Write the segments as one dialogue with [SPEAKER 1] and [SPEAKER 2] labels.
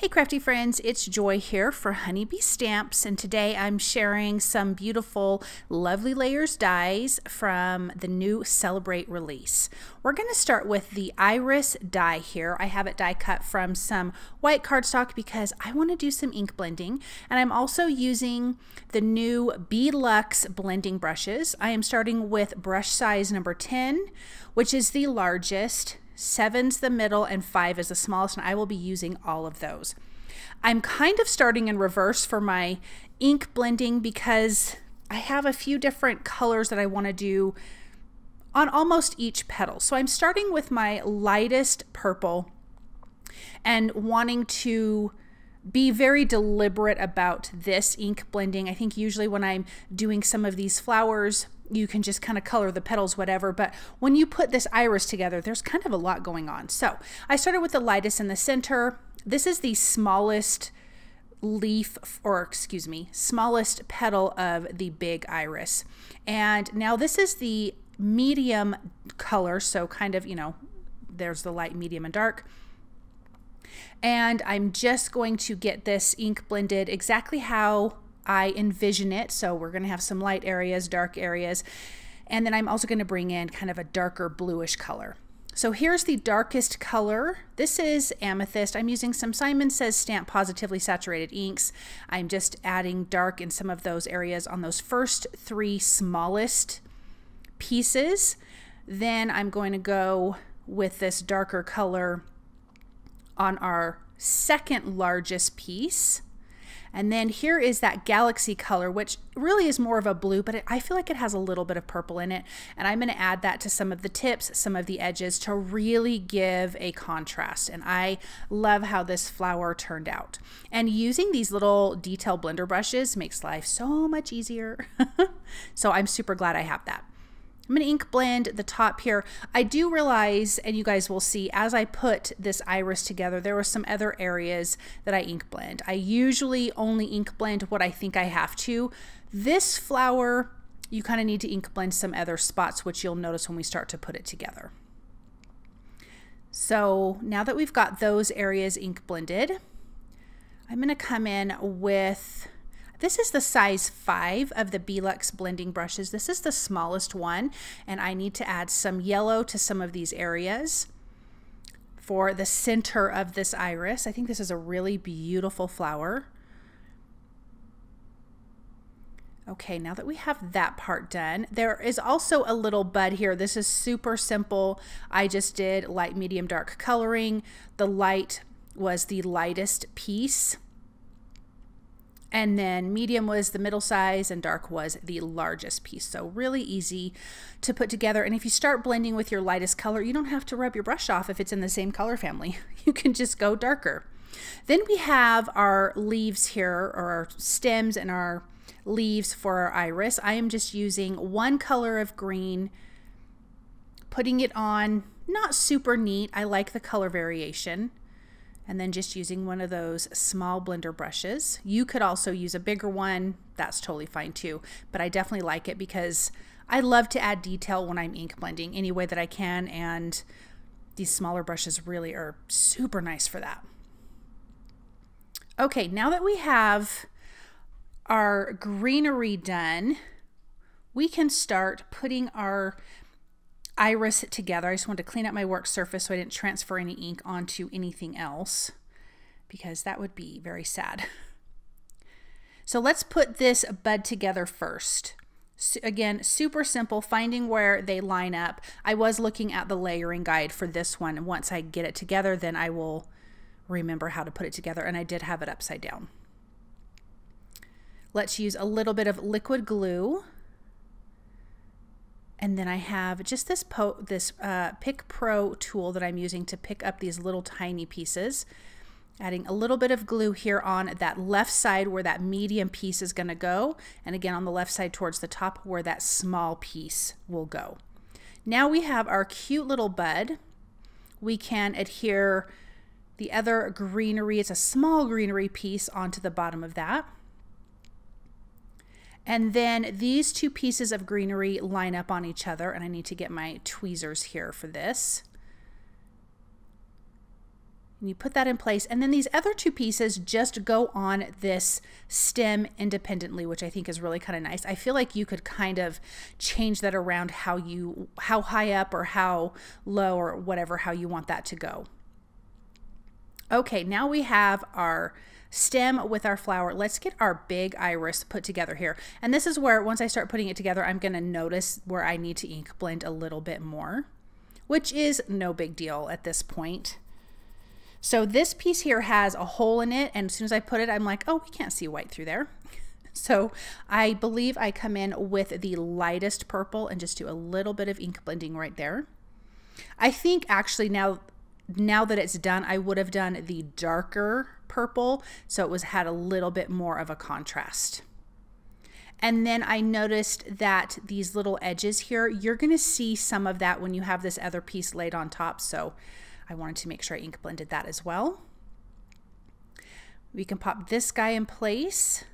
[SPEAKER 1] Hey crafty friends, it's Joy here for Honeybee Stamps, and today I'm sharing some beautiful Lovely Layers dies from the new Celebrate release. We're going to start with the Iris die here. I have it die cut from some white cardstock because I want to do some ink blending, and I'm also using the new Beeluxe blending brushes. I am starting with brush size number 10, which is the largest. 7's the middle and 5 is the smallest, and I will be using all of those. I'm kind of starting in reverse for my ink blending because I have a few different colors that I want to do on almost each petal. So I'm starting with my lightest purple and wanting to be very deliberate about this ink blending. I think usually when I'm doing some of these flowers, you can just kind of color the petals, whatever. But when you put this iris together, there's kind of a lot going on. So I started with the lightest in the center. This is the smallest leaf, or excuse me, smallest petal of the big iris. And now this is the medium color. So kind of, you know, there's the light, medium, and dark. And I'm just going to get this ink blended exactly how I envision it. So we're going to have some light areas, dark areas, and then I'm also going to bring in kind of a darker bluish color. So here's the darkest color. This is Amethyst. I'm using some Simon Says Stamp Positively Saturated inks. I'm just adding dark in some of those areas on those first 3 smallest pieces. Then I'm going to go with this darker color on our second largest piece. And then here is that galaxy color, which really is more of a blue, but I feel like it has a little bit of purple in it. And I'm going to add that to some of the tips, some of the edges to really give a contrast. And I love how this flower turned out. And using these little detail blender brushes makes life so much easier. So I'm super glad I have that. I'm going to ink blend the top here. I do realize, and you guys will see, as I put this iris together, there were some other areas that I ink blend. I usually only ink blend what I think I have to. This flower, you kind of need to ink blend some other spots, which you'll notice when we start to put it together. So now that we've got those areas ink blended, I'm going to come in with... This is the size 5 of the Beeluxe blending brushes. This is the smallest one, and I need to add some yellow to some of these areas for the center of this iris. I think this is a really beautiful flower. Okay, now that we have that part done, there is also a little bud here. This is super simple. I just did light, medium, dark coloring. The light was the lightest piece, and then medium was the middle size and dark was the largest piece. So really easy to put together. And if you start blending with your lightest color, you don't have to rub your brush off if it's in the same color family. You can just go darker. Then we have our leaves here, or our stems and our leaves for our iris. I am just using one color of green, putting it on, not super neat. I like the color variation. And then just using one of those small blender brushes. You could also use a bigger one. That's totally fine too. But I definitely like it because I love to add detail when I'm ink blending any way that I can. And these smaller brushes really are super nice for that. Okay, now that we have our greenery done, we can start putting our iris together. I just wanted to clean up my work surface so I didn't transfer any ink onto anything else, because that would be very sad. So let's put this bud together first. Again, super simple, finding where they line up. I was looking at the layering guide for this one, and once I get it together, then I will remember how to put it together, and I did have it upside down. Let's use a little bit of liquid glue. And then I have just this Pick Pro tool that I'm using to pick up these little tiny pieces. Adding a little bit of glue here on that left side where that medium piece is going to go. And again on the left side towards the top where that small piece will go. Now we have our cute little bud. We can adhere the other greenery, it's a small greenery piece, onto the bottom of that. And then these 2 pieces of greenery line up on each other, and I need to get my tweezers here for this. And you put that in place, and then these other two pieces just go on this stem independently, which I think is really kind of nice. I feel like you could kind of change that around how high up or how low or whatever, how you want that to go. Okay, now we have our stem with our flower. Let's get our big iris put together here. And this is where, once I start putting it together, I'm going to notice where I need to ink blend a little bit more, which is no big deal at this point. So this piece here has a hole in it, and as soon as I put it, I'm like, oh, we can't see white through there. So I believe I come in with the lightest purple and just do a little bit of ink blending right there. I think actually now that it's done, I would have done the darker purple, so it had a little bit more of a contrast. And then I noticed that these little edges here, you're going to see some of that when you have this other piece laid on top, so I wanted to make sure I ink blended that as well. We can pop this guy in place,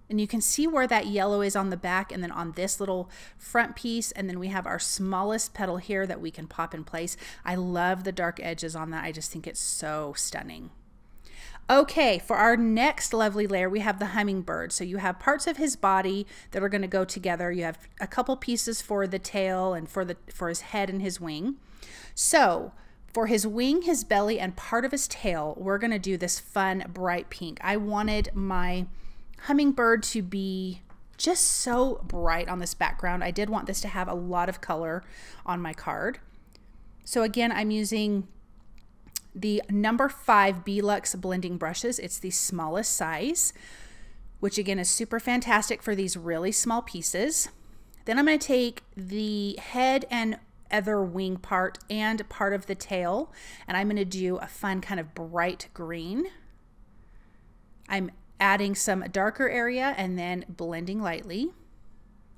[SPEAKER 1] and you can see where that yellow is on the back and then on this little front piece, and then we have our smallest petal here that we can pop in place. I love the dark edges on that. I just think it's so stunning. Okay, for our next lovely layer, we have the hummingbird. So you have parts of his body that are going to go together. You have a couple pieces for the tail and for his head and his wing. So for his wing, his belly, and part of his tail, we're going to do this fun bright pink. I wanted my hummingbird to be just so bright on this background. I did want this to have a lot of color on my card. So again, I'm using the number 5 Beeluxe blending brushes. It's the smallest size, which again is super fantastic for these really small pieces. Then I'm going to take the head and other wing part and part of the tail, and I'm going to do a fun kind of bright green. I'm adding some darker area and then blending lightly,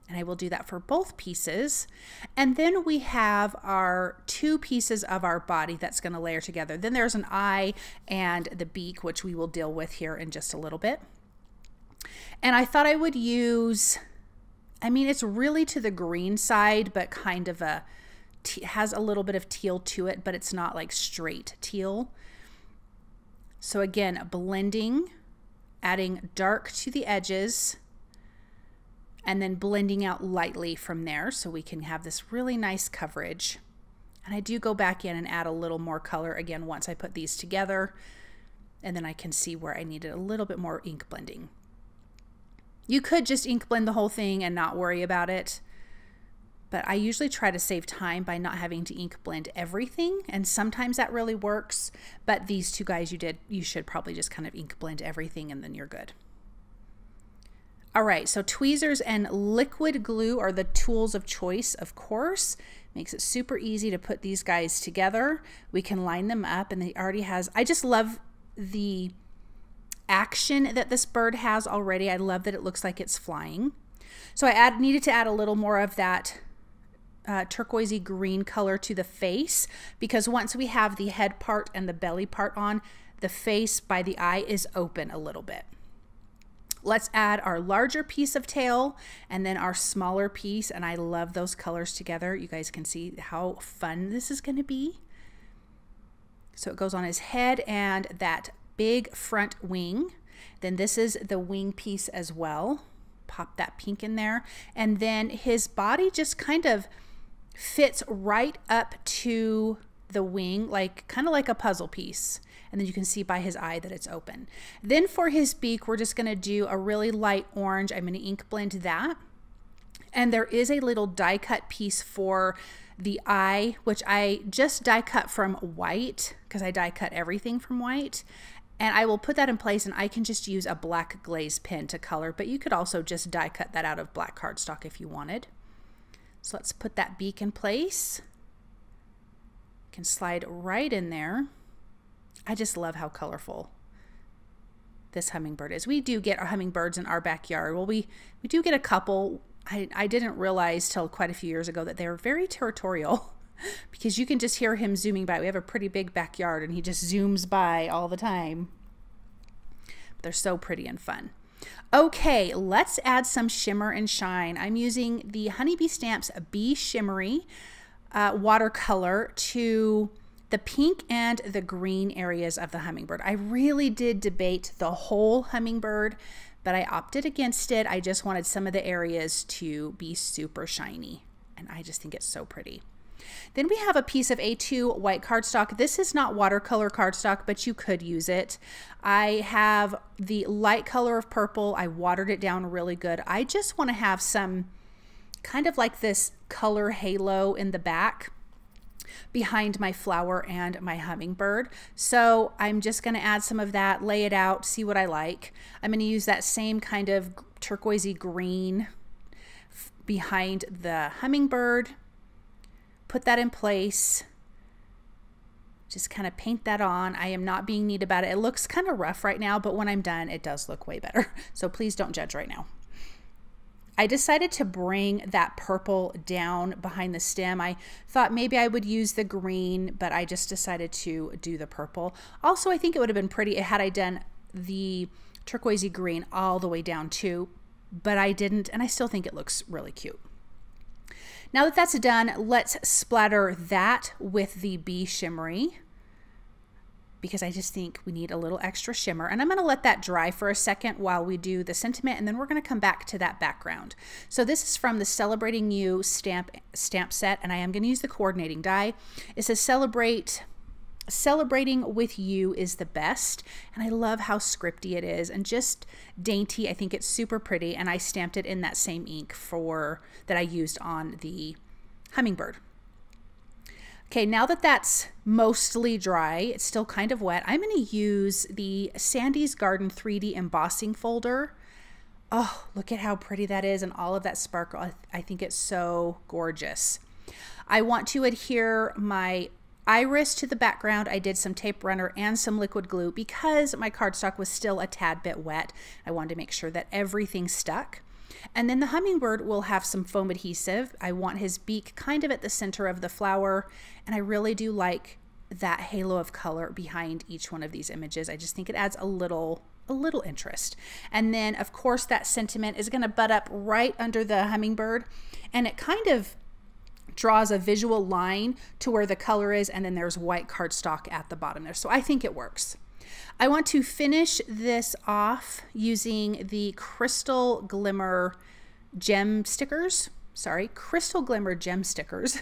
[SPEAKER 1] and I will do that for both pieces. And then we have our 2 pieces of our body that's going to layer together. Then there's an eye and the beak, which we will deal with here in just a little bit. And I thought I would use, I mean, it's really to the green side, but kind of has a little bit of teal to it, but it's not like straight teal. So again, blending, adding dark to the edges, and then blending out lightly from there so we can have this really nice coverage. And I do go back in and add a little more color again once I put these together, and then I can see where I needed a little bit more ink blending. You could just ink blend the whole thing and not worry about it, but I usually try to save time by not having to ink blend everything, and sometimes that really works, but these 2 guys you should probably just kind of ink blend everything and then you're good. All right, so tweezers and liquid glue are the tools of choice, of course. Makes it super easy to put these guys together. We can line them up, and they already has, I just love the action that this bird has already. I love that it looks like it's flying. So I needed to add a little more of that turquoisey green color to the face, because once we have the head part and the belly part on, the face by the eye is open a little bit. Let's add our larger piece of tail and then our smaller piece, and I love those colors together. You guys can see how fun this is going to be. So it goes on his head and that big front wing. Then this is the wing piece as well. Pop that pink in there. And then his body just kind of fits right up to the wing, like kind of like a puzzle piece. And then you can see by his eye that it's open. Then for his beak, we're just going to do a really light orange. I'm going to ink blend that. And there is a little die cut piece for the eye, which I just die cut from white because I die cut everything from white. And I will put that in place, and I can just use a black glaze pen to color, but you could also just die cut that out of black cardstock if you wanted. So let's put that beak in place. You can slide right in there. I just love how colorful this hummingbird is. We do get our hummingbirds in our backyard. Well, we do get a couple. I didn't realize till quite a few years ago that they're very territorial because you can just hear him zooming by. We have a pretty big backyard and he just zooms by all the time. But they're so pretty and fun. Okay, let's add some shimmer and shine. I'm using the Honeybee Stamps Be Shimmery watercolor to the pink and the green areas of the hummingbird. I really did debate the whole hummingbird, but I opted against it. I just wanted some of the areas to be super shiny, and I just think it's so pretty. Then we have a piece of A2 white cardstock. This is not watercolor cardstock, but you could use it. I have the light color of purple. I watered it down really good. I just want to have some kind of like this color halo in the back behind my flower and my hummingbird. So I'm just going to add some of that, lay it out, see what I like. I'm going to use that same kind of turquoisey green behind the hummingbird. Put that in place, just kind of paint that on. I am not being neat about it. It looks kind of rough right now, but when I'm done, it does look way better. So please don't judge right now. I decided to bring that purple down behind the stem. I thought maybe I would use the green, but I just decided to do the purple. Also, I think it would have been pretty had I done the turquoisey green all the way down too, but I didn't, and I still think it looks really cute. Now that that's done, let's splatter that with the Bee Shimmery, because I just think we need a little extra shimmer. And I'm going to let that dry for a second while we do the sentiment, and then we're going to come back to that background. So this is from the Celebrating You stamp set, and I am going to use the coordinating die. It says Celebrating with you is the best, and I love how scripty it is and just dainty. I think it's super pretty, and I stamped it in that same ink that I used on the hummingbird. Okay, now that that's mostly dry, it's still kind of wet, I'm going to use the Sandie's Garden 3D embossing folder. Oh, look at how pretty that is and all of that sparkle. I think it's so gorgeous. I want to adhere my iris to the background. I did some tape runner and some liquid glue because my cardstock was still a tad bit wet. I wanted to make sure that everything stuck. And then the hummingbird will have some foam adhesive. I want his beak kind of at the center of the flower, and I really do like that halo of color behind each one of these images. I just think it adds a little interest. And then of course that sentiment is going to butt up right under the hummingbird, and it kind of draws a visual line to where the color is, and then there's white cardstock at the bottom there. So I think it works. I want to finish this off using the Crystal Glimmer gem stickers. Crystal Glimmer gem stickers.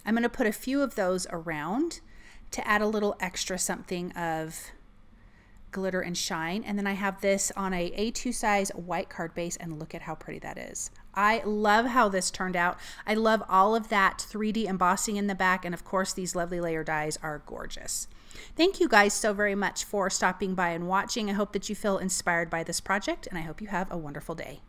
[SPEAKER 1] I'm going to put a few of those around to add a little extra something of glitter and shine. And then I have this on a A2 size white card base, and look at how pretty that is. I love how this turned out. I love all of that 3D embossing in the back, and of course these lovely layer dies are gorgeous. Thank you guys so very much for stopping by and watching. I hope that you feel inspired by this project, and I hope you have a wonderful day.